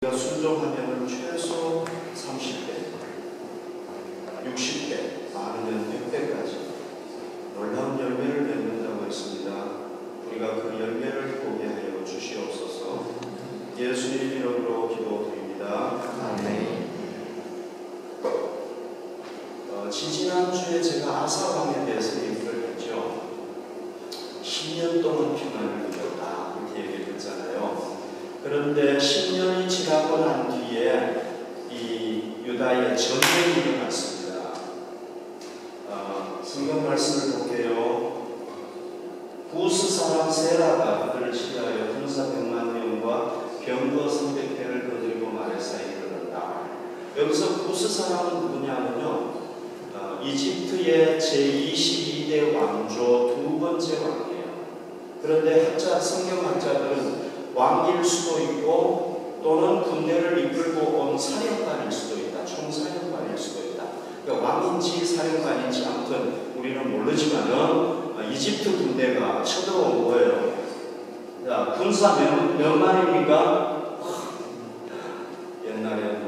우리가 순종하면 최소 30배, 60배, 많으면 100배까지 놀라운 열매를 맺는다고 했습니다. 우리가 그 열매를 보게 하여 주시옵소서. 예수님 이름으로 기도드립니다. 아멘. 지지난주에 제가 아사왕에 대해서 얘기를 했죠. 10년 동안 평안을 누렸다 이렇게 얘기를 했잖아요. 그런데 10년이 지나고 난 뒤에 이 유다의 전쟁이 일어났습니다. 성경 말씀을 볼게요. 부스 사람 세라가 그들을 치하여 군사 100만 명과 병거 300대를 거느리고 마레사에 이르렀다. 여기서 부스 사람은 누구냐면요, 이집트의 제22대 왕조 두 번째 왕이에요. 그런데 성경학자들은 왕일 수도 있고 또는 군대를 이끌고 온 사령관일 수도 있다. 총사령관일 수도 있다. 그러니까 왕인지 사령관인지 아무튼 우리는 모르지만은 이집트 군대가 쳐들어온 거예요. 자, 군사 몇 만입니까? 옛날에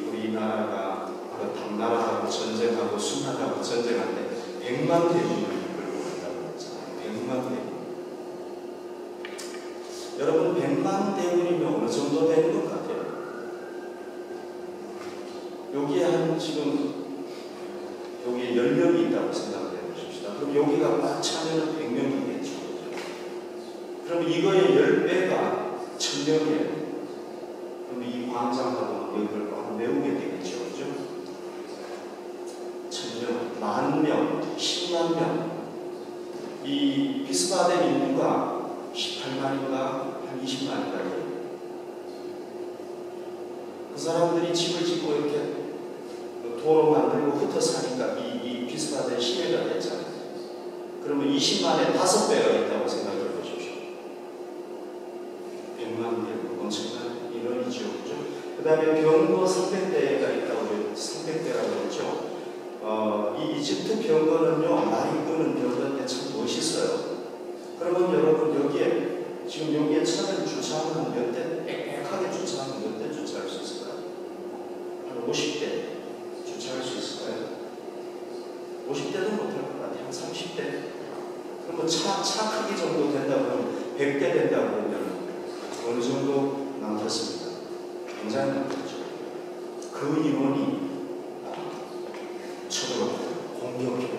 우리나라가 그 당나라하고 전쟁하고 순하하고 전쟁할 때 100만 대군을 이끌고 간다고 했잖아요. 100만 대군. 여러분 100만 대군이면 어느 정도 되는 것 같아요? 여기에 지금 여기에 10명이 있다고 생각해 보십시다. 그럼 여기가 꽉 차면 100명이겠죠. 그럼 이거의 10배가 1000명이에요. 그럼 이 광장하고 여기를 꽉 메우게 되겠죠. 그죠? 1000명, 10,000명, 10만 명. 이 비스바덴 인구가 18만인가 한 20만인가. 그 사람들이 집을 짓고 이렇게 도로 만들고 흩어 사니까 이 비스바덴 시내가 됐잖아요. 그러면 20만에 5배가 있다고 생각해 보십시오. 100만 개, 엄청난 인원이죠. 그 다음에 병거 300대가 있다고 300대라고 했죠. 이 이집트 병거는요, 많이 끄는 병거인데 참 멋있어요. 그러면 여러분 지금 여기에 차를 주차하면 몇 대, 빽빽하게 주차하면 몇 대 주차할 수 있을까요? 한 50대 주차할 수 있을까요? 50대도 못할 것 같아요. 한 30대. 그러면 차 크기 정도 된다고 하면 100대 된다고 하면 어느 정도 많겠습니다. 굉장히 많겠죠. 그 인원이 쳐들어와요. 공격해요.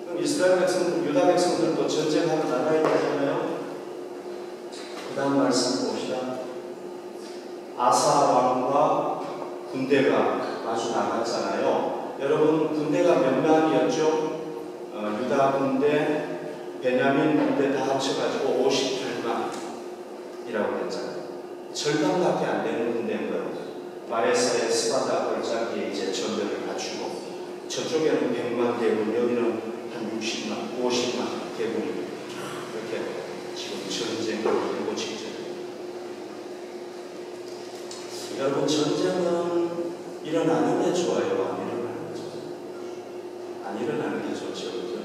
그럼 이스라엘 백성들, 유다 백성들도 전쟁하러 나가야 되잖아요. 그 다음 말씀 봅시다. 아사 왕과 군대가 마주 나갔잖아요. 여러분 군대가 몇 만이었죠? 유다 군대, 베냐민 군대 다 합쳐가지고 58만이라고 했잖아요. 절반밖에 안 되는 군대인 거예요. 마레사의 스바다 골짜기에 이제 전쟁을 갖추고 저쪽에는 100만 대군, 여기는 한 60만, 50만 대군이 이렇게 지금 전쟁을 하고 직전. 여러분 전쟁은 일어나는 게 좋아요? 안 일어나는 게 좋아요? 안 일어나는 게 좋죠. 그죠?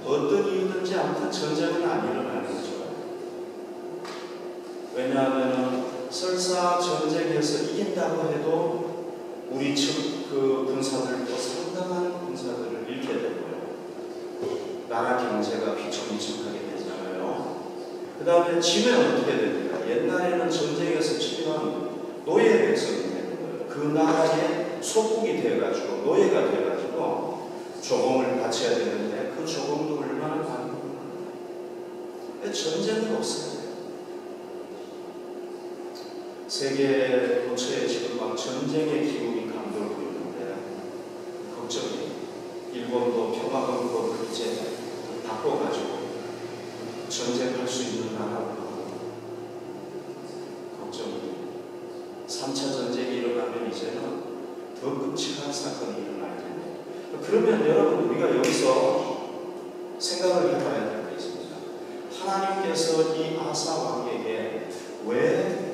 어떤 이유든지 아무튼 전쟁은 안 일어나는 게 좋아요. 왜냐하면 설사 전쟁에서 이긴다고 해도 우리 측 그 군사들도 상당한 군사들을 잃게 되고요. 나라 경제가 휘청휘청하게 되잖아요. 그 다음에 지면 어떻게 됩니까? 옛날에는 전쟁에서 지면 노예 백성이 되는 거예요. 그 나라의 소국이 돼가지고 노예가 돼가지고 조공을 바쳐야 되는데 그 조공도 얼마나 많은 거예요. 전쟁은 없어요. 세계 도처에 지금 막 전쟁의 기운이 감돌고 있는데 걱정이. 일본도 평화헌법을 이제 바꿔가지고 전쟁할 수 있는 나라로 걱정이. 3차 전쟁이 일어나면 이제는 더 끔찍한 사건이 일어날 텐데. 그러면 여러분 우리가 여기서 생각을 해봐야 될 게 있습니다. 하나님께서 이 아사 왕에게 왜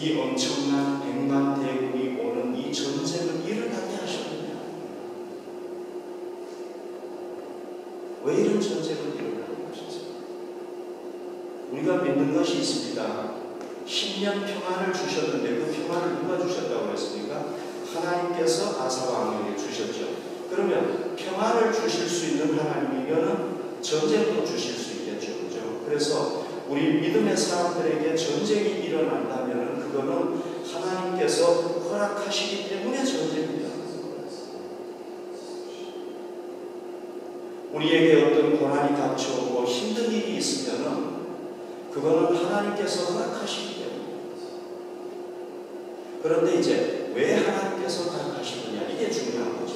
이 엄청난 100만 대군이 오는 이 전쟁을 일어나게 하셨느냐? 왜 이런 전쟁을 일어나는 것이죠? 우리가 믿는 것이 있습니다. 10년 평안을 주셨는데 그 평안을 누가 주셨다고 했습니까? 하나님께서 아사 왕에게 주셨죠. 그러면 평안을 주실 수 있는 하나님이면 전쟁도 주실 수 있겠죠. 그죠? 그래서 우리 믿음의 사람들에게 전쟁이 일어난다면 그거는 하나님께서 허락하시기 때문에 전쟁입니다. 우리에게 어떤 고난이 닥쳐오고 힘든 일이 있으면 그거는 하나님께서 허락하시기 때문에. 그런데 이제 왜 하나님께서 허락하시느냐, 이게 중요한 거죠.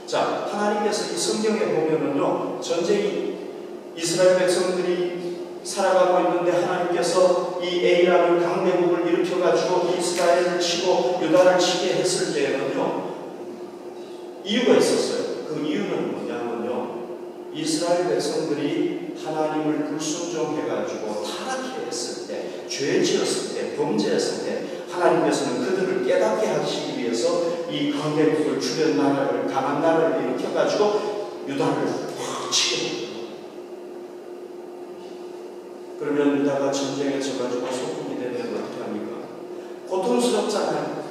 자, 하나님께서 이 성경에 보면은요, 전쟁이 이스라엘 백성들이 살아가고 있는데 하나님께서 이 A라는 강대국을 일으켜가지고 이스라엘을 치고 유다를 치게 했을 때에는요, 이유가 있었어요. 그 이유는 뭐냐면요, 이스라엘 백성들이 하나님을 불순종해가지고 타락해 했을 때, 죄 지었을 때, 범죄했을 때 하나님께서는 그들을 깨닫게 하시기 위해서 이 강대국을 주변 나라를, 강한 나라를 일으켜가지고 유다를 확 치게. 그러면 유다가 전쟁에 져가지고 소금이 되면 어떻게 합니까? 고통스럽잖아요.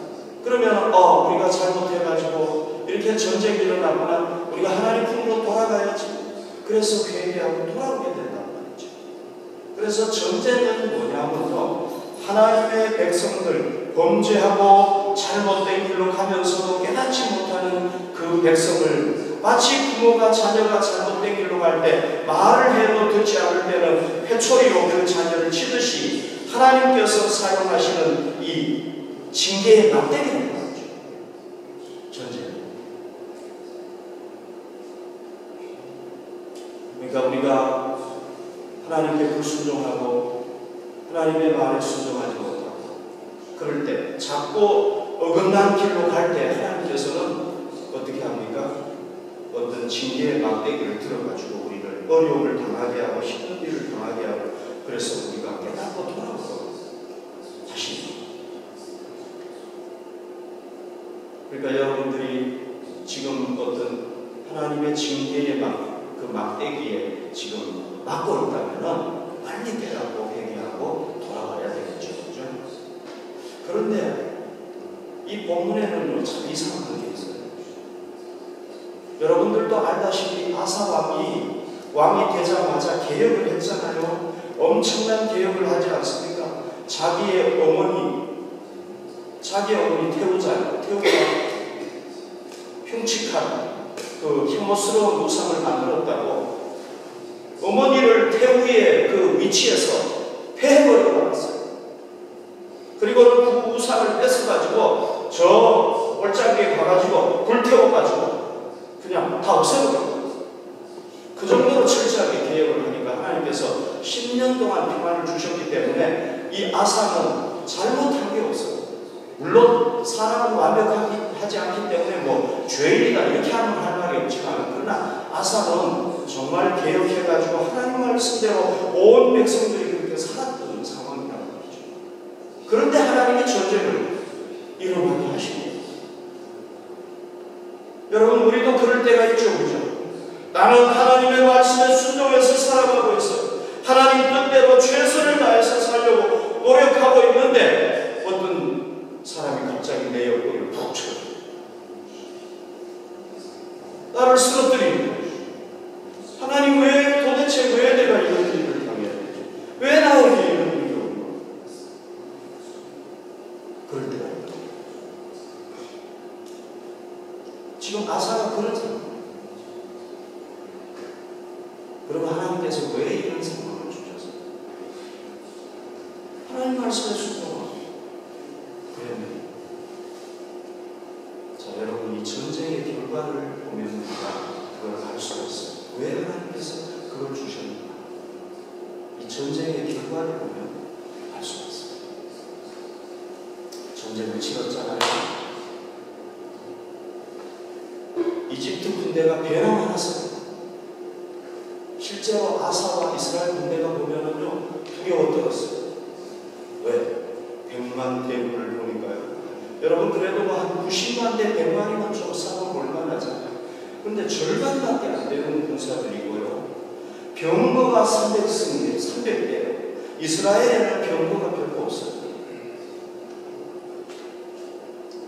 그러면 우리가 잘못해가지고 이렇게 전쟁이 일어나거나 우리가 하나님 품으로 돌아가야지. 그래서 회개하고 돌아오게 된단 말이죠. 그래서 전쟁은 뭐냐면요, 하나님의 백성들, 범죄하고 잘못된 길로 가면서도 깨닫지 못하는 그 백성을, 마치 부모가 자녀가 잘못된 길로 갈 때 말을 해도 듣지 않을 때는 회초리로 그 자녀를 치듯이 하나님께서 사용하시는 이 징계의 막대기를 말이죠. 전쟁. 그러니까 우리가 하나님께 불순종하고 하나님의 말에 순종하지 못하고 그럴 때, 자꾸 어긋난 길로 갈 때 하나님께서는 어떻게 합니까? 어떤 징계의 막대기를 들어가지고 우리를 어려움을 당하게 하고 힘든 일을 당하게 하고, 그래서 우리가 깨닫고 돌아오고 다시. 그러니까 여러분들이 지금 어떤 하나님의 징계의 그 막대기에 지금 막고 있다면 빨리 깨닫고 회개하고 돌아와야 되겠죠. 그죠? 그런데 이 본문에는 참 이상한 게 있어요. 여러분들도 알다시피 아사 왕이 되자마자 개혁을 했잖아요. 엄청난 개혁을 하지 않습니까? 자기의 어머니 태우가 흉측한 그 혐오스러운 우상을 만들었다고 어머니를 태우의 그 위치에서 패해버리고 말았어요. 그리고 그 우상을 뺏어가지고 저 올장기에 가가지고 불태워가지고 그냥 다 없애버려요. 그 정도로 철저하게 개혁을 하니까 하나님께서 10년 동안 평안을 주셨기 때문에 이 아사는 잘못한 게 없어요. 물론 사람은 완벽하지 않기 때문에 뭐 죄인이다 이렇게 하면 할 말이 없지만, 그러나 아사는 정말 개혁해가지고 하나님 말씀대로 온 백성들이 그렇게 살았던 상황이란 말이죠. 그런데 하나님이 전쟁을 일어나게 하십니다. 여러분, 우리도 그럴 때가 있죠. 그죠? 나는 하나님의 말씀에 순종해서 살아가고 있어요. 하나님 뜻대로 최선을 다해서 살려고 노력하고 있는데 어떤 사람이 갑자기 내 옆구리를 푹 쳐요. 나를 쓰러뜨리는 거예요. 하나님, 도대체 왜 내가 이런 일을 당해야 되지? 왜 나에게 이런 일이 오는 거야? 그럴 때가 있다. 지금 아사가 그런 상황. 그러면 하나님께서 왜 이런 상황을 주셨어요? 하나님 말씀에 순종하고. 그러면 자, 여러분, 이 전쟁의 결과를 보면 우리가 그걸 알 수가 있어요. 왜 하나님께서 그걸 주셨는가? 이 전쟁의 결과를 보면 알 수가 있어요. 전쟁을 치렀잖아요. 이집트 군대가 변함하였어요. 실제로 아사와 이스라엘 군대가 보면은요, 두려워 떨었어요. 왜? 100만 대군을 보니까요. 여러분, 그래도 뭐 한 90만 대 100만이면 좀 싸움 볼만하잖아요. 근데 절반밖에 안 되는 군사들이고요. 병거가 300대. 이스라엘에는 병거가 별로 없어요.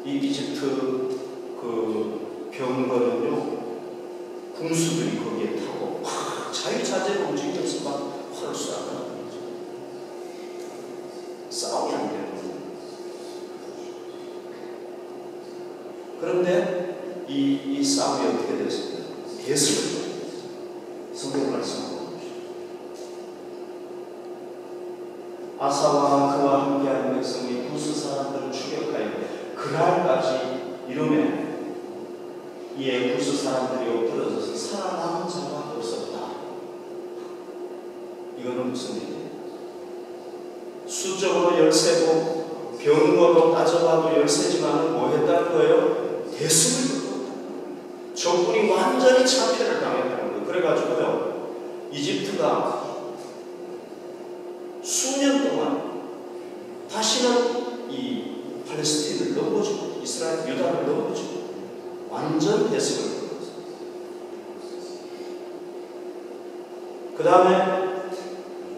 이 이집트 그 병거는요, 군수들이 거기에 타고 자유자재로 움직여서 막 헐수하는 거죠. 싸움이 안 되는 거예요. 그런데 이 싸움이 어떻게 됐습니까? 대승을 성경 말씀하고 아사와 그와 함께하는 백성이 구스 사람들을 추격하여 그날까지 이르면 이에 구스 사람들이 엎드러져서 살아남은 자가 없었다. 이거는 무슨 얘기예요? 수적으로 13고 병거로 따져봐도 13지만은 뭐 했다는 거예요? 대승을 거뒀다. 적군이 완전히 참패를 당했다는 거예요. 그래가지고요, 이집트가 수년 동안 다시는 이 팔레스틴을 넘어주고 이스라엘, 유다를 넘어주고 완전 대승을 거뒀어요. 그 다음에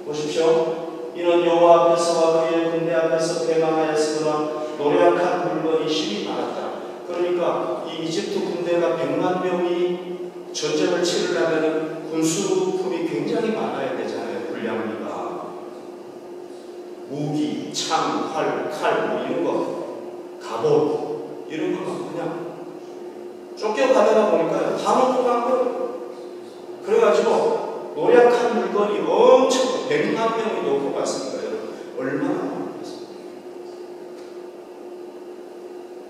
보십시오. 이는 여호와 앞에서와 그의 군대 앞에서 패망하였으나 노력한 물건이 심히 많았다. 그러니까 이 이집트 군대가 100만 명이 전쟁을 치르려면 군수품이 굉장히 많아야 되잖아요. 군량미가 무기, 창, 활, 칼, 뭐 이런 거, 갑옷 이런 거 그냥 쫓겨가다가 보니까요, 다 먹고 간 거예요. 그래가지고 노력한 물건이 엄청 100만 명이 놓고 갔으니까요. 얼마나 많겠어요.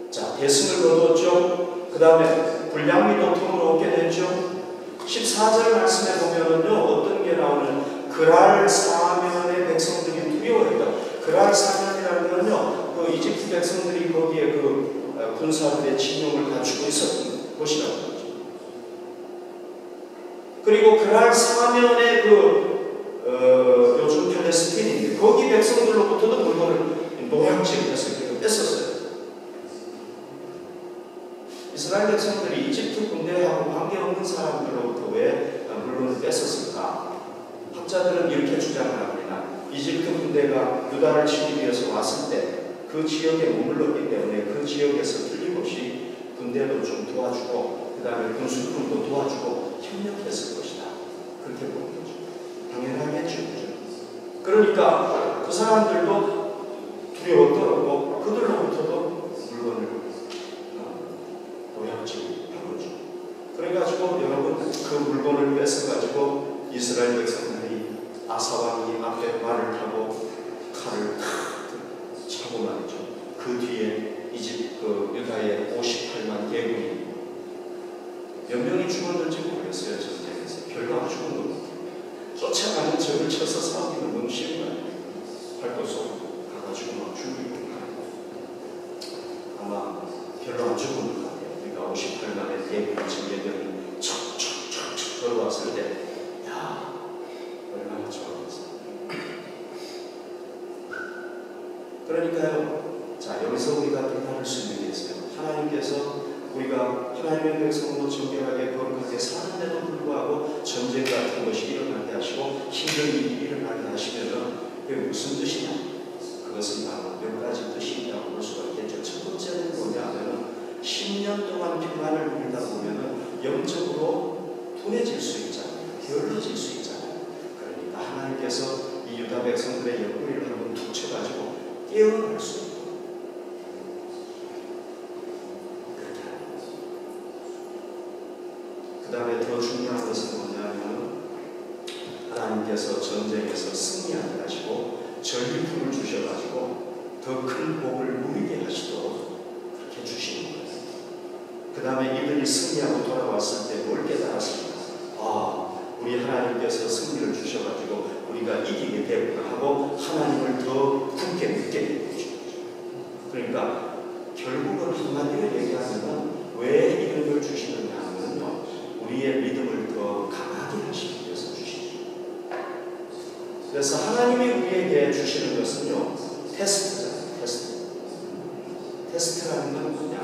자, 대승을 거뒀죠. 그 다음에 불량미 도통을 얻게 됐죠. 14절 말씀에 보면은요, 어떤 게 나오는 그랄 사면의 백성들이 두려워했다. 그랄 사면이라는 건요, 그 이집트 백성들이 거기에 그 군사들의 진용을 갖추고 있었던 곳이라고 하죠. 그리고 그랄 사면의 요즘 팔레스틴인데 거기 백성들로부터도 물건을 노략질해서 뺐었어요. 이스라엘 백성들이 이집트 군대하고 관계없는 사람들로부터 왜 물건을 뺐었을까? 학자들은 이렇게 주장을 합니다. 이집트 군대가 유다를 치기 위해서 왔을 때 그 지역에 머물렀기 때문에 그 지역에서 틀림없이 군대도 좀 도와주고 그 다음에 군수품도 도와주고 협력했을 것이다. 그렇게 보는 거죠. 당연하겠죠. 그러니까 그 사람들도 두려워 떨었고 그들로부터도 물건을 노략질한 거죠. 그래가지고 여러분 그 물건을 뺏어가지고 이스라엘 백성들이 아사왕이 앞에 말을 타고 칼을 차고 말이죠. 그 뒤에 유다의 58만 대군이 몇 명이 죽었는지 모르겠어요. 전쟁에서 별로 안 죽은 것 같아요. 쫓아가는 적을 쳐서 싸우기는 너무 쉬운 거 아니에요. 활도 쏘고 가가지고 막 죽이고 아마 별로 안 죽은 것 같아요. 그러니까 58만의 대군이 전쟁이 척척척척 걸어왔을 때 야, 얼마나 좋았겠어요. 그러니까요, 자, 여기서 우리가 깨달을 수 있는 게 있어요. 하나님께서 우리가 하나님의 백성으로 정결하게 거룩하게 사는데도 불구하고 전쟁 같은 것이 일어나게 하시고 힘든 일이 일어나게 하시면은 그게 무슨 뜻이냐? 그것은 바로 몇 가지 뜻이 있다고 볼 수가 있겠죠. 첫 번째는 뭐냐면은 10년 동안 평안을 누리다 보면은 영적으로 둔해질 수 있잖아요. 게을러질 수 있잖아요. 그러니까 하나님께서 이 유다 백성들의 옆구리를 한번 툭 쳐가지고 깨어날 수 있고 그 다음에 더 중요한 것은 뭐냐면 하나님께서 전쟁에서 승리하게 하시고 전리품을 주셔가지고 더 큰 복을 누리게 하시도록 그렇게 주시는 거예요. 그 다음에 이들이 승리하고 돌아왔을 때 뭘 깨달았습니까? 아, 우리 하나님께서 승리를 주셔가지고 우리가 이기게 되구나 하고 하나님을 더 굳게 믿게 되는 거죠. 그러니까 결국은 한마디로 얘기하면 왜 이런 걸 주시느냐 하면요, 우리의 믿음을 더 강하게 하시기 위해서 주시죠. 그래서 하나님이 우리에게 주시는 것은요, 테스트잖아요. 테스트라는 건 뭐냐?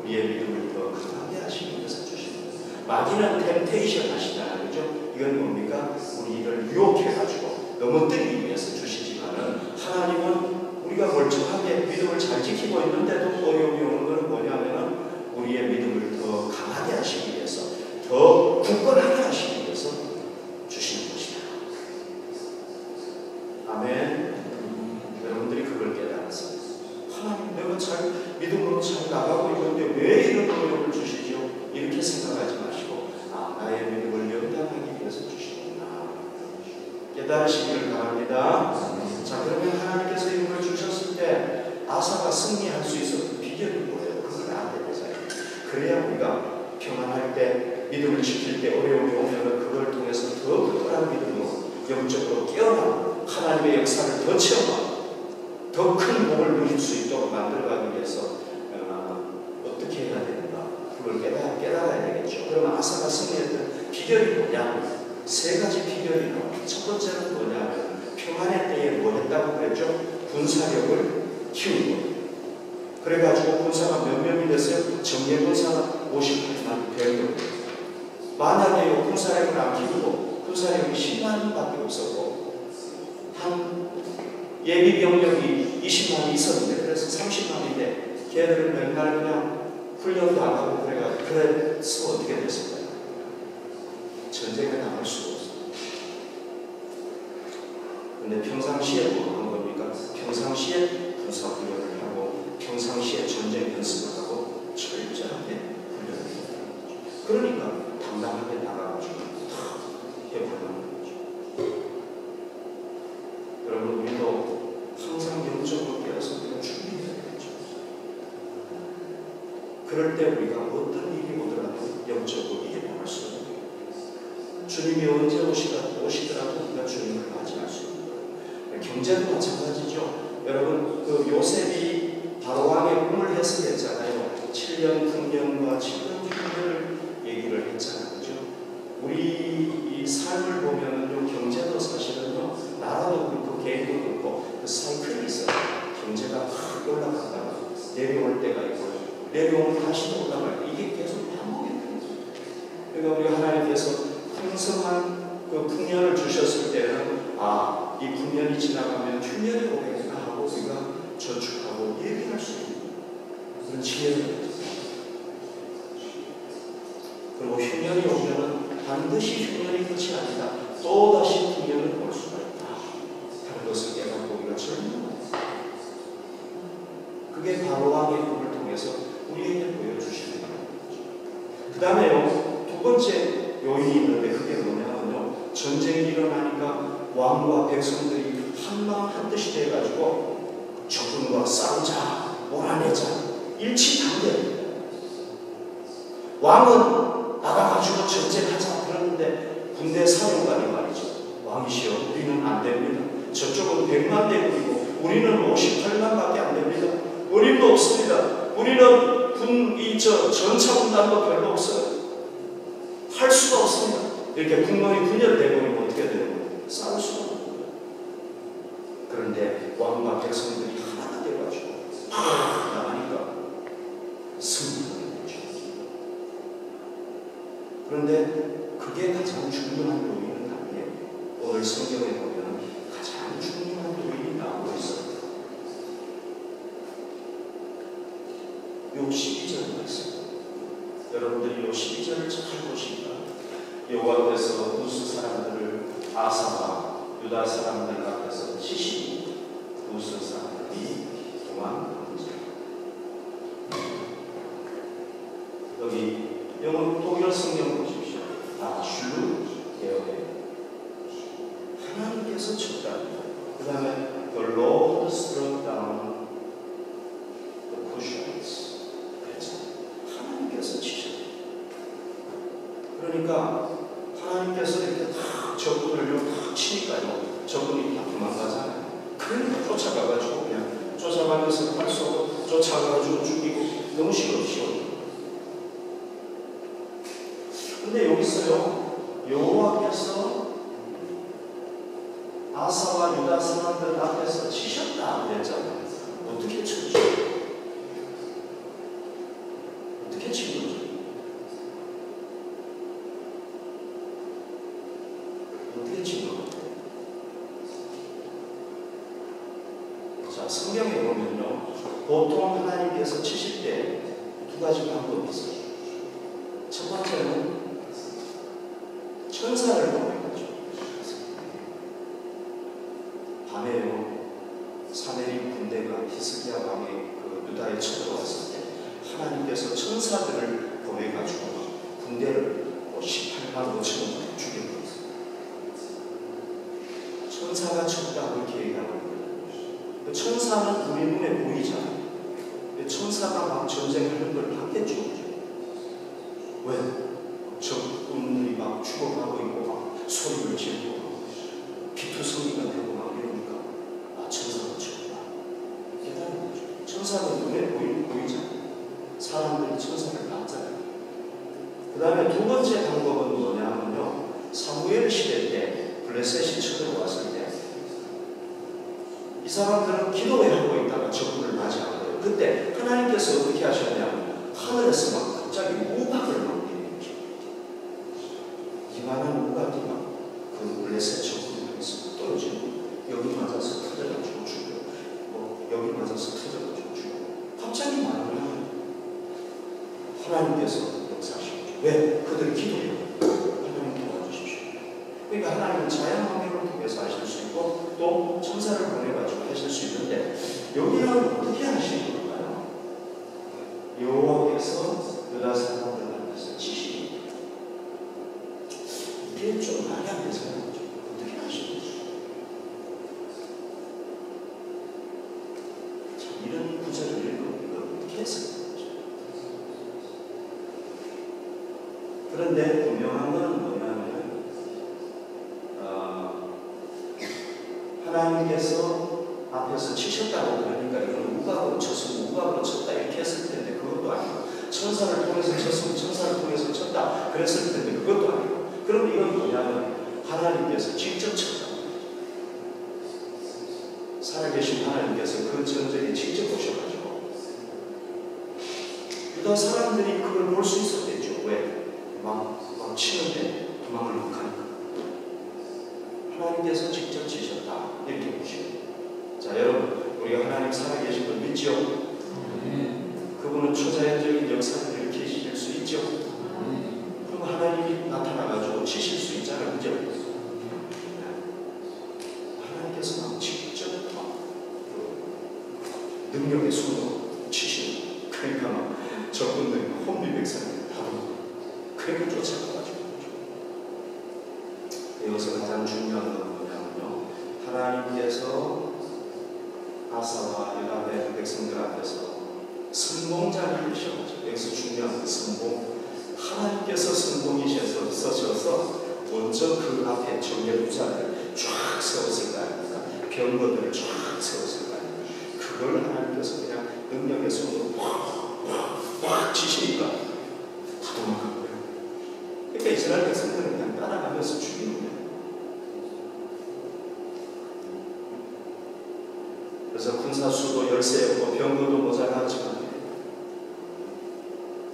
우리의 믿음을 더 강하게 하시기 위해서 주시는 거예요. 마귀는 템테이션 하시잖아요. 그죠? 이건 뭡니까? 우리를 유혹해가지고 넘어뜨리기 위해서 주시지만은 하나님은 우리가 멀쩡하게 믿음을 잘 지키고 있는데도 어려움이 오는 것은 뭐냐면 우리의 믿음을 더 강하게 하시기 위해서, 더 굳건하게 하시기 위해서 주시는 것이다. 아멘. 여러분들이 그걸 깨달았어요. 하나님, 내가 잘 믿음으로 잘 나가고 있는데 왜 이런 어려움을 주시죠? 이렇게 생각하지 마시고, 나의 믿음을 연단하기 위해서 주시구나 깨달으시기를 바랍니다. 자, 그러면 하나님께서 이런 걸 주셨을 때 아사가 승리할 수 있었던 비결이 뭐예요? 그걸 알아야 되잖아요. 그래야 우리가 평안할 때, 믿음을 지킬 때 어려움이 오면 그걸 통해서 더 굳건한 믿음으로 영적으로 깨어나고 하나님의 역사를 더 체험하고 더 큰 복을 누릴 수 있도록 만들어가기 위해서 어떻게 해야 되는가, 그걸 깨달아야 되겠죠. 그러면 아사가 승리했던 비결이 뭐냐? 세 가지 비결이 나옵니다. 첫 번째는 뭐냐면 평안의 때에 뭐 했다고 그랬죠? 군사력을 키우고, 그래가지고 군사가 몇 명이 됐어요? 정예 군사가 58만 되는 거예요. 만약에 군사력을 안 키우고 군사력이 10만밖에 없었고 한 예비 병력이 20만이 있었는데, 그래서 30만인데 걔들을 맨날 그냥 훈련도 안 하고 그래서 어떻게 됐을까요? 전쟁에 나갈 수가 없어요. 근데 평상시에 뭐 하는 겁니까? 평상시에 군사훈련을 하고 평상시에 전쟁 연습을 하고 철저하게 훈련을 한다는 거죠. 그러니까 당당하게 나가가지고 다 해보는 거죠. 여러분, 우리도 항상 영적으로 깨어서 우리가 준비해야 되죠. 그럴 때 우리가 어떤 일이 오더라도 영적으로 이겨나갈 수 있는 거예요. 주님이 언제 오시더라도 우리가 주님을 맞이할 수 있는 거예요. 경제도 마찬가지죠. 여러분, 그 요셉이 바로왕의 꿈을 해석했잖아요. 7년 풍년과 7년 풍년을 얘기를 했잖아요. 그죠? 우리 이 삶을 보면은요, 경제도 사실은요, 나라도 그렇고 개인도 그렇고 그 사이클이 있어요. 경제가 확 올라가다가 내려올 때가 있고, 내려오면 다시 올라갈 때, 이게 계속 반복이 되는 거죠. 그러니까 우리 하나님께서 풍성한 그 풍년을 주셨을 때는 이 풍년이 지나가면 흉년이 오겠구나 하고 우리가 저축하고 예비할 수 있는 그런 지혜를 가졌어요. 그리고 흉년이 오면은 반드시 흉년이 끝이 아니다. 또다시 풍년을 올 수가 있다 하는 것을 깨닫고 우리가 절망합니다. 그게 바로왕의 꿈을 통해서 우리에게 보여주시는 거죠. 그 다음에요, 두 번째 요인이 있는데 그게 뭐냐면요, 전쟁이 일어나니까 왕과 백성들이 한마음 한뜻이 돼가지고 적군과 싸우자, 몰아내자, 일치단계. 왕은 나가가지고 전쟁하자 그러는데 군대 사령관이 말이죠, 왕이시여, 우리는 안 됩니다. 저쪽은 100만 대군이고 우리는 58만밖에 안 됩니다. 어림도 없습니다. 우리는 전차군단도 별로 없어요. 할 수가 없습니다. 이렇게 국론이 분열되고 어떻게 되는 거예요? 싸울 수가 없는 거예요. 그런데 왕과 백성들이 하나가 되어가지고 나가니까 승리하는 거죠. 그런데 그게 가장 중요한 요인은 아니에요. 오늘 성경에 보면 가장 중요한 요인이 나오고 있어요. 요 12절 말씀. 여러분들이 요 12절을 잘 보시니까 여호와께서 구스 사람들을 아사와 유다 사람들 앞에서 치시고 구스 사람들이 도망하는지. 여기 영어 독일 성경 보십시오. 슐루 예언에 하나님께서 쳤다. 그 다음에 the Lord struck down the Cushites. 하나님께서 치셨다. 그러니까 하나님께서 이렇게 다 적군을 탁 치니까요, 적군이 다 도망가잖아요. 그러니까 쫓아가가지고 그냥 쫓아가면서 할 수 없고 쫓아가가지고 죽이고 너무 쉬워. 근데 여기서요, 여호와께서 아사와 유다 사람들 앞에서 치셨다 그랬잖아요. 어떻게 쳤죠? 어떻게 친 거죠? 어떻게 친 거죠? 자, 성경에 보면요, 보통 하나님께서 치실 때 두 가지 방법이 있어요. 첫 번째는 천사를 보내가지고 밤에요, 사내립 군대가 히스기야 왕의 그 유다에 쳐들어왔을 때 하나님께서 천사들을 보내가지고 군대를 18만 5천을 죽여버렸어요. 천사가 쳤다 그렇게 얘기하고 있거든요. 천사는 우리 눈에 보이잖아요. 천사가 막 전쟁하는 걸 봤겠죠. 왜? 적군들이 막 죽어가고 있고 막 소리를 지르고 비투성이가 되고 막 이러니까 아, 천사가 쳤다 깨달은 거죠. 천사는 눈에 보이잖아요. 사람들이 천사를 봤잖아요. 그 다음에 두 번째 방법은 뭐냐면요, 사무엘 시대 때 블레셋이 쳐들어왔을 때 이 사람들은 기도회 하고 있다가 적군을 맞이한 거예요. 그때 하나님께서 어떻게 하셨냐면 하늘에서 막 갑자기 우박을 막 내리죠. 이만한 우박이 막 그 블레셋 적군을 향해서 떨어지고 여기 맞아서 터져가지고 죽고 여기 맞아서 터져가지고 죽고 갑자기 말을 하는 하나님께서 역사하시죠. 왜? 그들이 기도해요. 하나님 도와주십시오. 그러니까 하나님은 자연 환경을 통해서 하실 수 있고 또 천사를 보내가지고 하실 수 있는데 여기는 어떻게 하시는 걸까요? 여호와께서 유다 사람들 앞에서 치시니 이게 좀 말이 안 되잖아요. 어떻게 하시는 거죠? 참 이런 구절을 읽으면 어떻게 했을까요? 그런데 분명한 건 뭐냐면 하나님께서 앞에서 치셨다고 그러니까 이건 우박으로 쳤으면 우박으로 쳤다 이렇게 했을 텐데 그것도 아니고 천사를 통해서 쳤으면 천사를 통해서 쳤다 그랬을 텐데 그것도 아니고 그럼 이건 뭐냐면 하나님께서 직접 쳤다. 살아계신 하나님께서 그 전쟁에 직접 오셔가지고 유다 사람들이 그걸 볼 수 있었겠죠. 왜? 막 치는데 도망을 못 가니까 하나님께서 직접 치셨다 이렇게 보시고 자 여러분 우리가 하나님 살아계신 걸 믿죠? 그분은 초자연적인 역사를 일으키실 수 있죠? 그럼 하나님이 나타나가지고 치실 수 있잖아요. 그죠? 하나님께서 막 직접 막 능력의 손으로 치시는 그러니까 막 적군들이 혼비백산을 바로 그렇게 쫓아가가지고 여기서 가장 중요한 건 뭐냐면요, 하나님께서 아사와 유다의 백성들 앞에서 선봉자를 되셔가지고 여기서 중요한 건 선봉, 하나님께서 선봉이셔서 서셔서 먼저 그 앞에 정예부자를 쫙 세웠을 거 아닙니까? 병거들을 쫙 세웠을 거 아닙니까? 그걸 하나님께서 그냥 능력의 손으로 확 치시니까 다 도망간 거예요. 그러니까 이스라엘 백성들은 그냥 따라가면서 죽이는 거예요. 그래서 군사수도 열세였고 병거도 모자라지만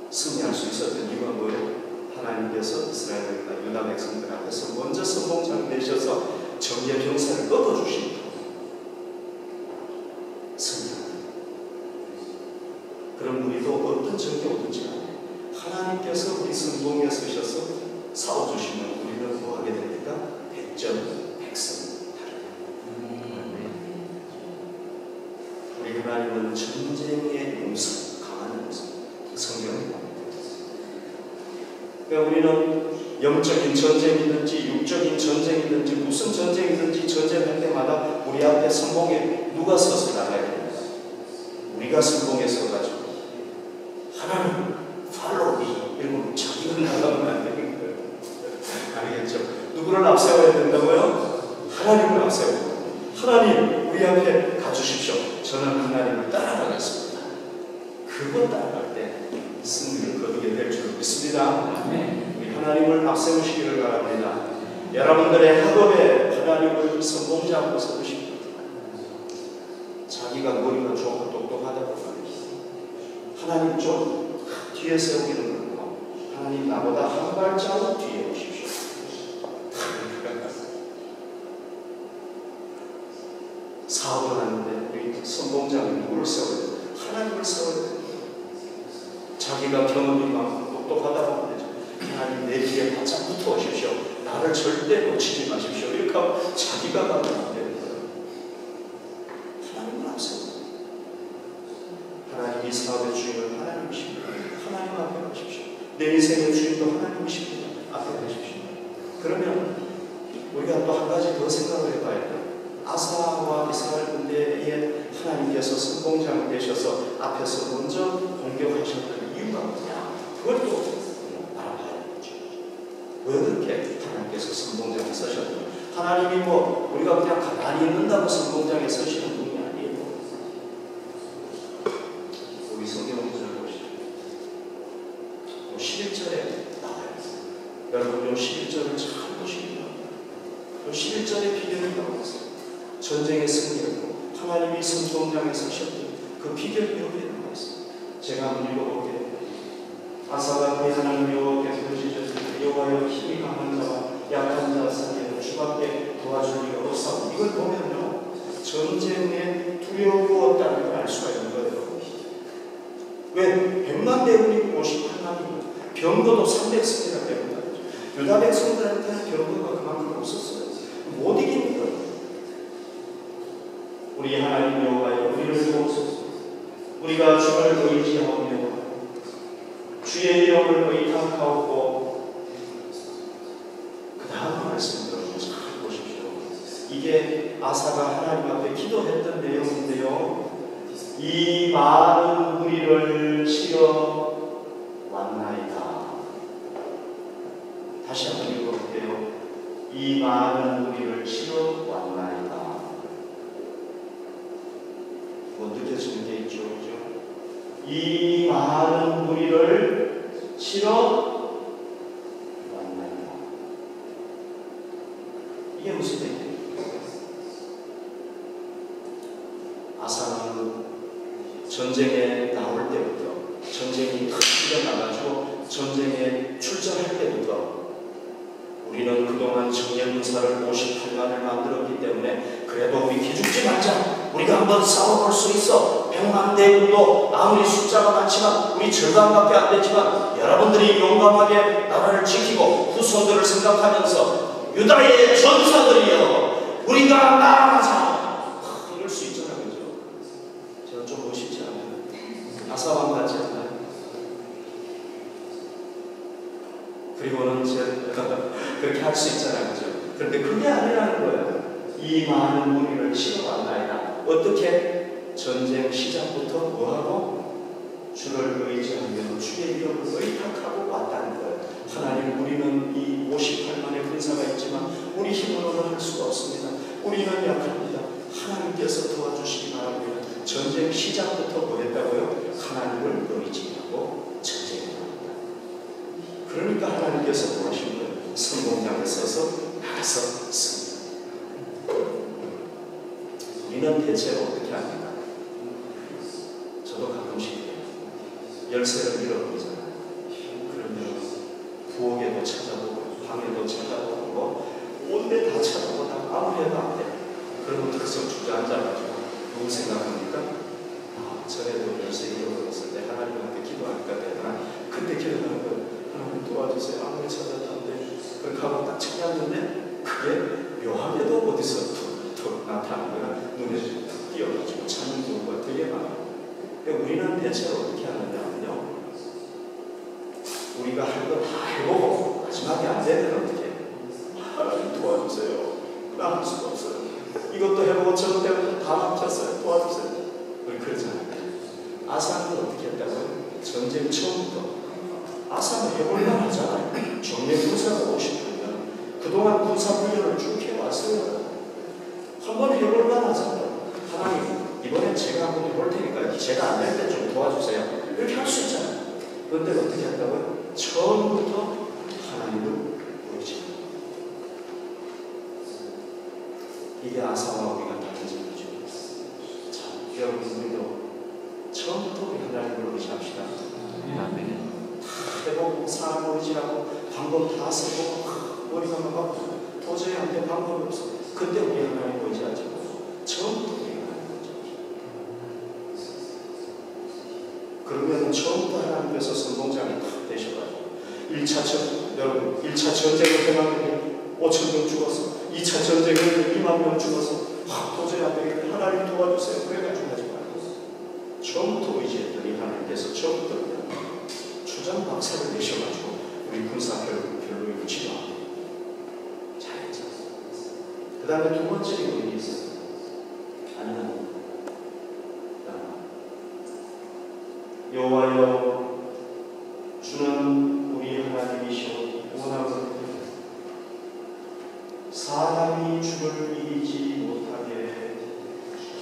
승리할 수 있었던 이유가 뭐예요? 하나님께서 이스라엘과 유다 백성들 앞에서 먼저 선봉장 되셔서 정예 병사를 꺾어주신 승리합니다. 그럼 우리도 어떤 적이 오든지 간에 하나님께서 우리 선봉에 서셔서 싸워주시면 우리는 뭐 하게 됩니까? 백전 백승. 우리 하나님은 전쟁의 용사, 강한 용사, 성경입니다. 그러니까 우리는 영적인 전쟁이든지 육적인 전쟁이든지 무슨 전쟁이든지 전쟁할 때마다 우리 앞에 선봉에 누가 서서 나가야 됩니다. 우리가 선봉에 서가지고 하나님 팔로우 이러면 자기가 나가면 안 되는 거예요. 알겠죠? 누구를 앞세워야 된다고요? 하나님을 앞세우고 하나님 우리 앞에 가주십시오. 저는 하나님을 따라가겠습니다. 그거 따라갈 때 승리를 거두게 될 줄 믿습니다. 우리 하나님을 앞세우시기를 바랍니다. 여러분들의 학업에 하나님을 선봉자로 세우십시오. 자기가 머리가 좋고 똑똑하다고 말이죠. 하나님 좀 뒤에 세우기는 그렇고 하나님 나보다 한 발자국 뒤에 오십시오. 사업을 하는데 우리 선봉장이 누구를 세워야 돼? 하나님을 세워야 돼. 자기가 경험이 많고 똑똑하다 보면 되죠. 하나님 내 길에 바짝 붙어 오십시오. 나를 절대 놓치지 마십시오. 이렇게 하고 자기가 가면 안 되는 거예요. 하나님을 앞세워. 하나님 이 사업의 주인은 하나님이십니다. 하나님 앞에 가십시오. 내 인생의 주인도 하나님이십니다. 앞에 가십시오. 그러면 우리가 또 한 가지 더 생각을 해봐야 돼요. 아사와 이스라엘 군대에 하나님께서 선봉장이 되셔서 앞에서 먼저 공격하셨던 이유가 뭐냐? 그걸 또 알아봐야 되죠. 왜 그렇게 하나님께서 선봉장에 서셨는지. 하나님이 뭐 우리가 그냥 가만히 있는다고 선봉장에 서시는 분이 아니에요. 우리 성경을 보시죠. 11절에 나와요. 여러분 이 11절을 잘 보시기 바랍니다. 이 11절에 비결이 나와 있어요. 전쟁의 승리였고 하나님이 선봉장에 서셨던 그 비결이 여기에 나와 있어요. 제가 한번 읽어볼게요. 아사가 그의 하나님 여호와께서 부르시셨으니 여호와여 힘이 강한 자와 약한 자 사이에는 주밖에 도와줄 리가 없사오니. 이걸 보면요 전쟁에 두려웠다는 걸 알 수가 있는 거예요. 왜? 100만 대군이 58만이고 병거도 300승이나 됩니다. 유다 백성들한테는 병거가 그만큼 없었어요. 못 이기는 거예요. 우리 하나님 여호와여 우리를 도우소서. 우리가 주를 의지하오며 주의 이름을 의탁하고 그 다음 말씀을 잘 보십시오. 이게 아사가 하나님 앞에 기도했던 내용인데요. 이 많은 무리를 치러 왔나이다. 다시 한번 읽어볼게요. 이 많은 무리를 치러 왔나이다. 뭐 느껴지는 게 있죠, 그죠? 이 많은 무리를 치러 왔나이다. 이게 무슨 얘기예요? 아사는 전쟁에 나올 때부터, 전쟁이 탁 일어나가지고 전쟁에 출전할 때부터 우리는 그동안 정예군사를 58만을 만들었기 때문에 그래도 우리 기죽지 말자. 우리가 한번 싸워볼 수 있어. 100만 대군도 아무리 숫자가 많지만 우리 절반밖에 안 됐지만 여러분들이 용감하게 나라를 지키고 후손들을 생각하면서 유다의 전사들이여 우리가 나아가자. 이럴 수 있잖아요. 그죠? 제가 좀 멋있지 않아요? 아사왕 같지 않나요? 그리고는 그렇게 할 수 있잖아요. 그죠? 그런데 그게 아니라는 거예요. 이 많은 무리를 치러 왔나이다. 어떻게? 전쟁 시작부터 뭐하고? 주를 의지하며 주의 이름을 의탁하고 왔다는 거예요. 하나님 우리는 이 58만의 군사가 있지만 우리 힘으로는 할 수가 없습니다. 우리는 약합니다. 하나님께서 도와주시기 바랍니다. 전쟁 시작부터 뭐 했다고요? 하나님을 의지하고 전쟁을 합니다. 그러니까 하나님께서 뭐 하신 거예요? 선봉장에 서서 나가서 씁니다. 우리는 대체로 어떻게 합니까? 저도 가끔씩 열쇠를 잃어버리잖아요. 그러면 부엌에도 찾아보고 방에도 찾아보고 온데 다 찾아보다 아무 해도 안 돼. 그러면 득석 주저앉아가지고 누구 생각합니까? 아, 전에도 열쇠 잃어버렸을 때 하나님 앞에 기도하니까 되나? 그때 기도하는 거 하나님 도와주세요. 아무리 찾아도 안 돼. 그렇게 하고 딱 찾았는데 그게 묘하게도 어디서 툭 나타나는 거야. 눈에 띄어가지고 찾는 경우가 되게 많아요. 우리는 대체로 어떻게 하느냐면요. 우리가 할 거 다 해보고 마지막에 안 되면 어떻게 해요? 하나님 도와주세요. 나 할 수가 없어요. 이것도 해보고 저것도 해보고 다 막혔어요. 도와주세요. 우리 그러잖아요. 아사는 어떻게 했다고요? 전쟁 처음부터 아사는 해볼만 하잖아요. 정례 군사가 58년 그동안 군사 훈련을 쭉 해왔어요. 한번 해볼만 하잖아요. 하나님 이번엔 제가 한번 해볼 테니까 제가 안 될 때 좀 도와주세요. 이렇게 할 수 있잖아요. 그런데 어떻게 한다고요? 처음부터 하나님을 의지합니다. 이게 아사와 우리가 다른 점이죠. 자, 여러분 우리도 처음부터 우리 하나님을 의지합시다. 아멘. 해보고 사람을 의지하고 방법 다 써보고 머리가 막 도저히 안 돼. 방법이 없어. 그때 우리 하나님 의지하지. 처음부터 우리 하나님 의지합시다. 이거는 처음부터 하나님께서 선봉장이 되셔가지고 1차 여러분 1차 전쟁을 해봤더니 5천 명 죽었어. 2차 전쟁을 2만 명 죽었어. 도저히 안 되겠다. 하나님 도와주세요. 그래가지고 하지 말고 처음부터 의지했더니 하나님께서 처음부터 주전 박사를 내셔가지고 우리 군사 별로 치료하고 잘했죠. 그 다음에 두 번째 의미 있어요. 아니면 여호와여 주는 우리 하나님이시오. 원하는 사람이 주를 이기지 못하게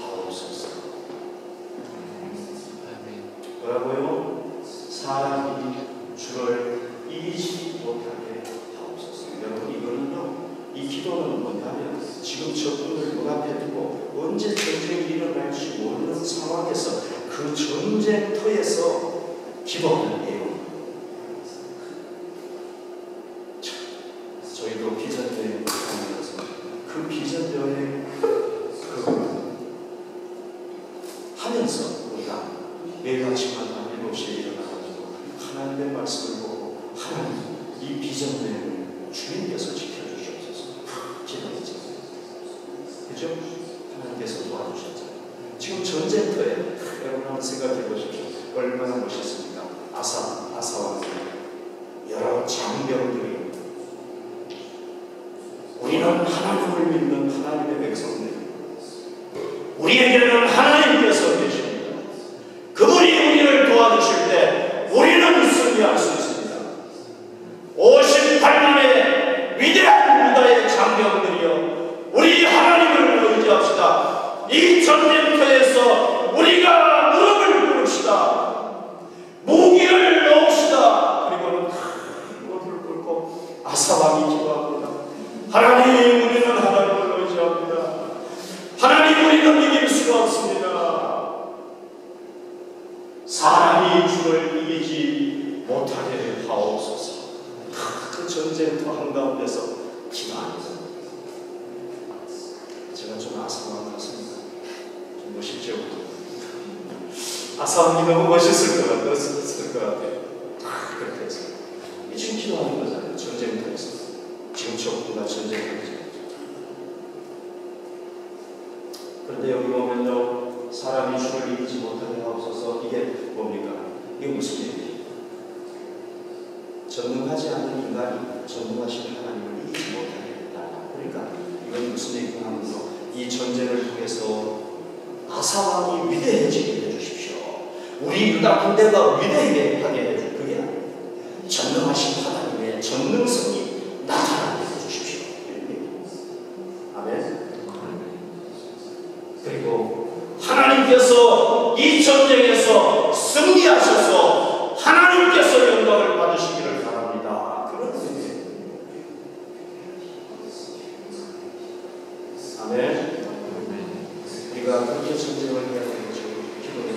하옵소서. 뭐라고요? 사람이 주를 이기지 못하게 하옵소서. 여러분 이거는요, 이 기도는 뭐냐면 지금 저분을 눈앞에 두고 언제 전쟁이 일어날지 모르는 상황에서 그 전쟁터에서 기도하는 내용. 저희도 비전여행 하면서 그 비전여행 하면서 우리가 매일 아침마다 7시에 일어나가지고 하나님의 말씀을 보고 하나님 이 비전여행을 주님께서 지켜주시옵소서 기도했죠. 그죠? 하나님께서 도와주셨잖아요. 지금 전쟁터에 여러분 한번 생각해 보십시오. 얼마나 멋있습니까? 아사와 여러 장병들이 우리는 하나님을 믿는 하나님의 백성들, 우리에게는 하나님께서 계십니다. 그분이 우리를 도와주실 때 우리는 승리할 수 있습니다. 58만의 위대한 유다의 장병들이여, 우리 하나님을 의지합시다. 이 전쟁터에서 우리가 무릎을 꿇읍시다. 무기를 넣읍시다. 그리고는 무릎을 꿇고 아사왕이 기도합니다. 하나님, 우리는 하나님을 의지합니다. 하나님, 우리는 이길 수가 없습니다. 사람이 주를 이기지 못하게 하옵소서. 그 전쟁터 한가운데서 기도합니다. 제가 좀 아사왕 같습니다. 좀 멋있죠? 아사왕이 너무 멋있을 것 같아요. 그렇게 해서 지금 기도하는 거잖아요. 전쟁터에서. 지금 저보다 전쟁터에서. 그런데 여기 보면요, 사람이 주를 이기지 못하게 하옵소서. 이게 뭡니까? 이게 무슨 얘기예요? 전능하지 않는 인간이 전능하신 하나님을 이기지 못하게 했다. 그러니까 이건 무슨 얘기가 하면서 이 전쟁을 통해서 아사왕이 위대해지게 해주십시오. 우리 유다 군대가 위대하게 하게 해주십시오. 그게 전능하신 하나님의 전능성이 나타나게 해주십시오. 아멘. 그리고 하나님께서 이 전쟁에서 승리하셔서 하나님께서 영광을 받으시기를 바랍니다. 그런 의미예요. 아멘. 우리가 그렇게 전쟁을 해야 되겠죠. 기도를.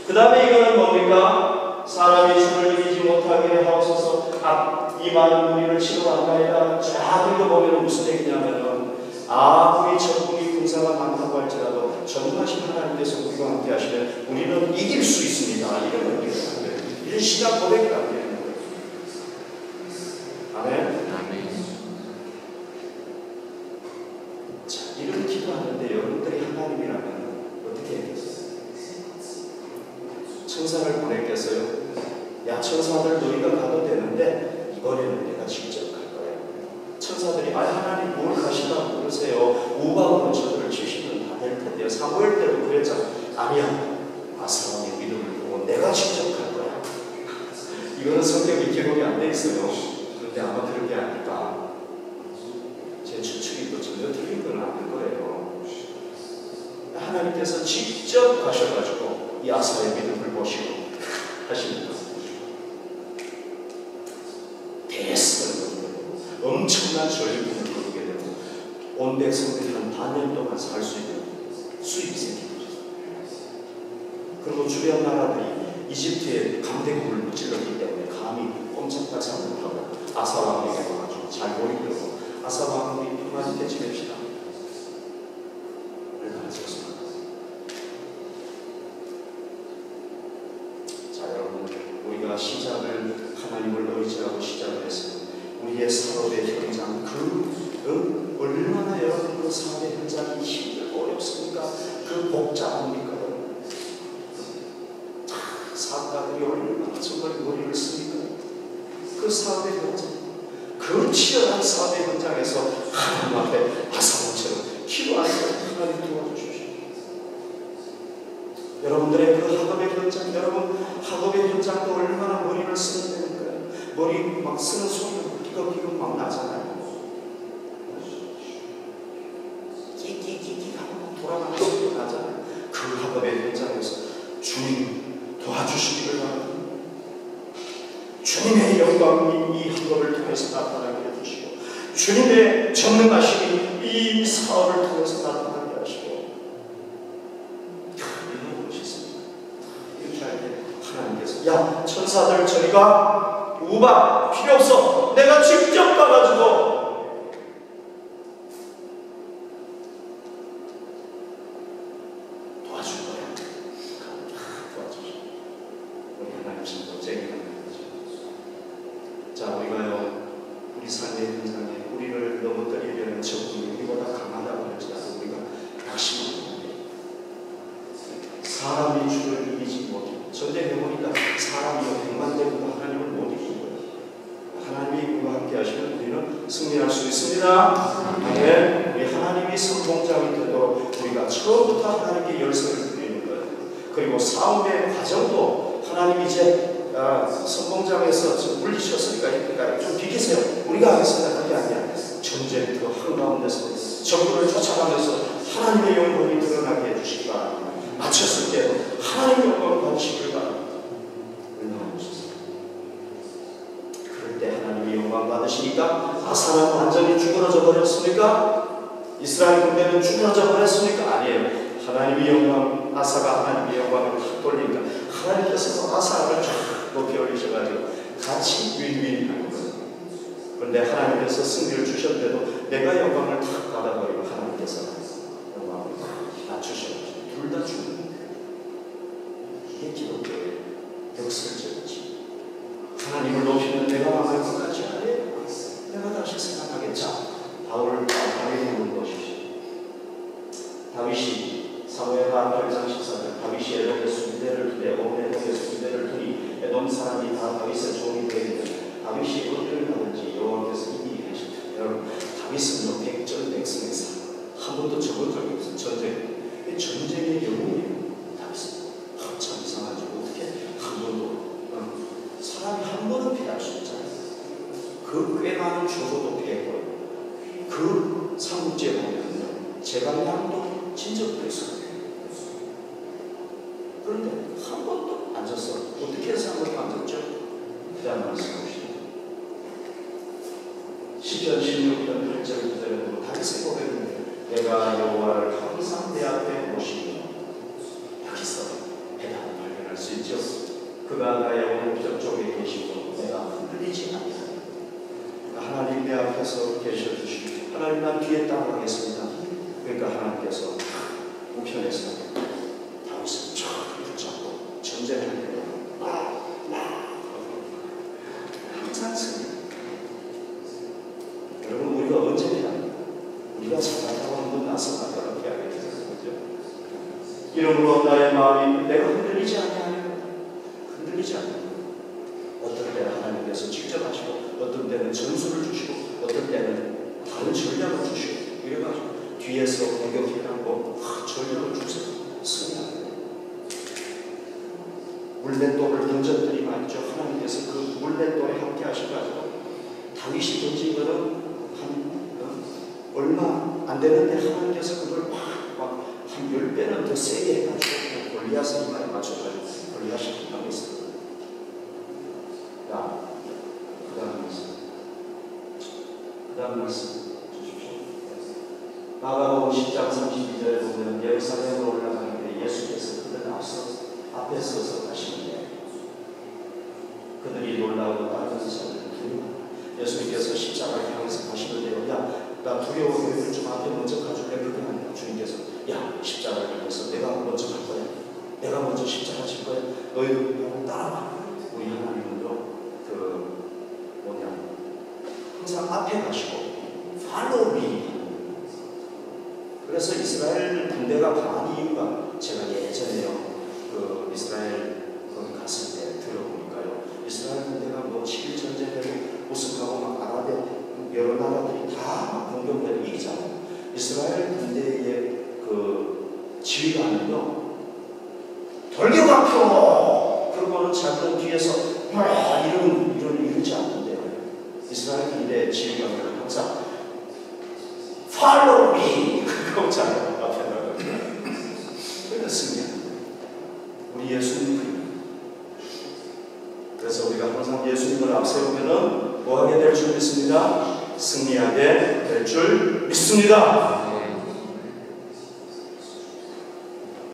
그 다음에 이거는 뭡니까? 사람이 주를 이기지 못하게 하옵소서. 이 많은 무리를 치러간다이다. 쫙 읽어보면 무슨 얘기냐면은 아무리 적군이 군사가 많다고 할지라도 전능하신 하나님께서 우리와 함께 하시면 우리는 이길 수 있습니다. 이런 의미가 안 돼요. 이런 신앙 고백이 안 되는 거예요. 아멘. 자, 이런 기도하는데 여러분들이 하나님이라면 어떻게 하겠어요? 천사를 보냈겠어요? 야, 천사들 너희가 가도 되는데 이번에는 내가 직접 갈 거야. 천사들이 하나님 뭘 가시다고 그러세요? 우박으로 저들을 치시면 다 될 텐데요. 사무엘 때도 그랬잖아. 아니야, 아사왕의 믿음을 보고 내가 직접 갈 거야. 이거는 성경에 기록이 안 돼 있어요. 그런데 아마 그런 게 아닐까. 제 추측이 또 전혀 틀린 건 아닐 거예요. 하나님께서 직접 가셔가지고 이 아사의 믿음을 보시고 하십니다. 대승을 거두게 되고 엄청난 전리품을 거두게 되고 온 백성들이 한 반년 동안 살 수 있는 수입이 생기죠. 그리고 주변 나라들이 이집트에 강대국을 무찔렀기 때문에 감히 꼼짝달싹 못하고 아사왕에게 와가지고 잘 보이려고 아사왕이 평안하게 지냅시다. 얼마나 좋습니까? 우리가 시작을 하나님을 의지하고 시작을 했습니다. 우리의 사업의 현장 얼마나 여러분 그 사업의 현장이 힘들고 어렵습니까? 그 복잡합니까? 사업가들이 얼마나 정말 머리를 씁니까? 그 사업의 현장, 그 치열한 사업의 현장에서 하나님 앞에 아사모처럼 기도하니까 하나님 도와주십시오. 여러분들의 그 학업의 현장, 여러분 학업의 현장도 얼마나 머리를 쓰는 데니까요. 머리 막 쓰는 소리가 기겁기겁 막 나잖아요. 끼끼끼끼 하고 돌아가는 소리가 나잖아요. 그 학업의 현장에서 주님 도와주시기를 바랍니다. 주님의 영광이 이 학업을 통해서 나타나게 해주시고, 주님의 전능하심이 이 사업을 통해서 나타나게 하시고, 이런 것이 있습니다. 이렇게 할 때 하나님께서 야 천사들 저리가 우박 필요 없어, 내가 직접 가가지고 도와줄 거야. 도와주시오. 우리 하나님 진짜 쟁이가. 자, 우리가요, 우리 삶의 현장에 우리를 넘어뜨리려는 적군이 우리보다 강하다고 할지라도 우리가 낙심합니다. 사람이 주를 이기지 못해. 전쟁해보니까 사람이요 100만 대보다 하나님을 못 이기는 거예요. 하나님이 우리와 함께 하시면 우리는 승리할 수 있습니다. 네, 우리 하나님이 선봉장이 되도록 우리가 처음부터 하나님께 열성을 드리는 거예요. 그리고 싸움의 과정도 하나님이 이제 선봉장에서 물리셨으니까 좀 비키세요. 우리가 하겠습니다. 그게 아니야. 전쟁터 한가운데서 적군을 쫓아가면서 하나님의 영광이 드러나게 해주시기 바랍니다. 마쳤을 때 하나님의 영광을 받으시길 바랍니다. 그럴 때 하나님의 영광 받으시니까 아사는 완전히 쭈그러져 버렸습니까? 이스라엘 군대는 쭈그러져 버렸습니까? 아니에요. 하나님의 영광, 아사가 하나님의 영광을 탁 돌리니까 하나님께서 아사를 쫙 높이 올리셔가지고 같이 윈윈하는 거예요. 그런데 하나님께서 승리를 주셨는데도 내가 영광을 탁 받아버리고 하나님께서 영광을 낮추셔가지고 둘 다 죽는 거예요. 이게 기독교의 역설적이지. 하나님을 높이면 내가 망할 것 같지 않아요? 내가 다시 생각하겠자. 바울을 다윗을 보십시오. 다윗이 사무엘하 8장 14절 다윗이 에돔의 수비대를 두되 오베돔의 수비대를 두니 에돔 사람이 다 다윗의 종이 되었는데 다윗이 어디를 가든지 여호와께서 이기게 하십니다. 여러분 다윗은 백전백승에서 한 번도 적은 적이 없어요. 전쟁의 영웅이에요. 다윗은 참 이상하죠. 어떻게 한 번도 사람이 한 번은 피할 수 있잖아요. 그 꽤 많은 조조도 피했고요. 그 삼국지에 보면요 제갈량도 진적도 있어요. 그런데 한 번도 안 졌어. 어떻게 해서 한 번도 안 졌죠? 그다음 말씀하시죠. 시편 16편 8절 9절에 보면 다윗의 고백입니다. 내가 여호와를 항상 내 앞에 모시며 여기서 해답을 발견할 수 있죠. 그가 나의 오른쪽 쪽에 계시고 내가 흔들리지 않다. 하나님 내 앞에서 계셔주시고 하나님 난 뒤에 따라가겠습니다. 그러니까 하나님께서 우편에서 다윗을 쫙 붙잡고 전쟁을 하게 항상 승리. 여러분 우리가 언제 해야 합니까? 우리가 잘한다고 한번 나서다가 그렇게 하게 되는 거죠. 이러므로 나의 마음이 내가 흔들리지 않냐 흔들리지 않냐. 어떤 때는 하나님께서 직접 하시고 어떤 때는 전술을 주시고 어떤 때는 다른 전략을 주시고 이래가지고 뒤에서 공격해가고 전략을 주세요. 승리하게 물맷돌을 던졌더니 말이죠. 하나님께서 그 물맷돌에 함께 하셔가지고 다윗이 던진 거는 얼마 안 되는데 하나님께서 그걸 막 한 10배는 더 세게 해가지고 골리앗의 이마에 맞춰가지고 골리앗이 하고 있어요. 야, 그 다음 말씀 주십시오. 마가복음 10장 32절에 보면 예루살렘으로 올라가는데 예수께서 그들 앞에 서서 가시는데 그들이 놀라고 다른 사람들은 두려워. 예수님께서 십자가를 향해서 가시는데요. 야, 나 두려워. 너희들 좀 앞에 먼저 가줄래? 그게 아니라 주님께서 야, 십자가를 향해서 내가 먼저 갈 거야. 내가 먼저 십자가 질 거야. 너희들 따라와. 우리 하나님 항상 앞에 가시고 follow me. 그래서 이스라엘 군대가 강한 이유가 제가 예전에요 그 이스라엘 거기 갔을 때 들어보니까요, 이스라엘 군대가 뭐 7일 전쟁되고 보습하고 막 아랍의 여러 나라들이 다 공격되고 이기잖아요. 이스라엘 군대의 그 지휘관은요, 돌격하표! 그러고는 자기는 뒤에서 이러지 않는데요. 이스라엘 군대 지휘관들은 항상 Follow me! 그거 잖아요. 앞에다가. 그렇습니다. 우리 예수님. 그래서 우리가 항상 예수님을 앞세우면은 뭐 하게 될 줄 믿습니다? 승리하게 될 줄 믿습니다.